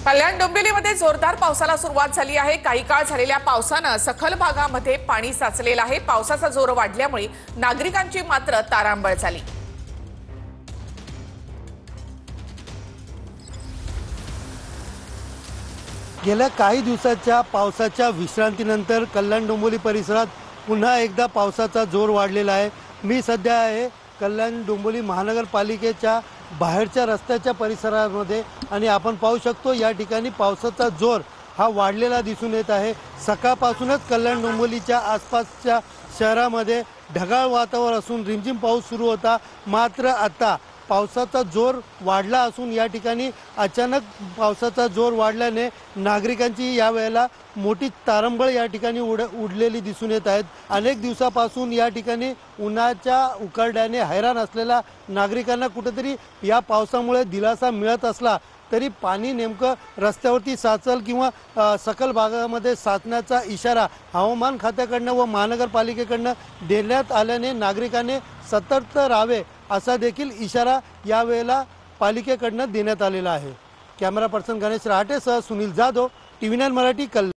कल्याण डोंबिवलीमध्ये जोरदार पावसाला सुरुवात झाली आहे। काही काळ झालेल्या पावसाने सखल भागामध्ये पाणी साचलेलं आहे। पावसाचा जोर वाढल्यामुळे नागरिकांची मात्र तारांबळ झाली। गेल्या काही दिवसाच्या पावसाच्या विश्रांतीनंतर कल्याण डोंबिवली परिसरात पुन्हा एकदा पावसाचा जोर वाढलेला आहे। मी सध्या आहे कल्याण डोंबिवली महानगरपालिकेच्या बाहेरच्या रस्त्याच्या परिसरामध्ये आणि आपण पाहू शकतो या ठिकाणी पावसाचा जोर हा वाढलेला दिसून येत आहे। सकाळपासूनच कल्याण डोंबिवलीच्या आसपासच्या शहरामध्ये ढगाळ वातावरण असून रिमझिम पाऊस सुरू होता। मात्र आता पावसाचा जोर वाढला असून या ठिकाणी अचानक पावसाचा जोर वाढल्याने नागरिकांची या वेळेला मोठी तारंबळ या ठिकाणी उडलेली दिसून येत आहेत। अनेक दिवसापासून या ठिकाणी उन्हाच्या उकरड्याने हैराण असलेल्या नागरिकांना कुठेतरी या पावसामुळे दिलासा मिळत असला तरी पाणी नेमकं रस्त्यावरती साचल किंवा सखल भागामध्ये साचण्याचा इशारा हवामान खात्याकडनं व महानगरपालिकेकडनं देण्यात आल्याने नागरिकांनी सतर्क राहावे असा देखील इशारा यावेळेला पालिकेकडनं देण्यात आलेला आहे। कॅमेरा पर्सन गणेश रहाटेसह सुनील जाधव, TV9 मराठी, कल्याण।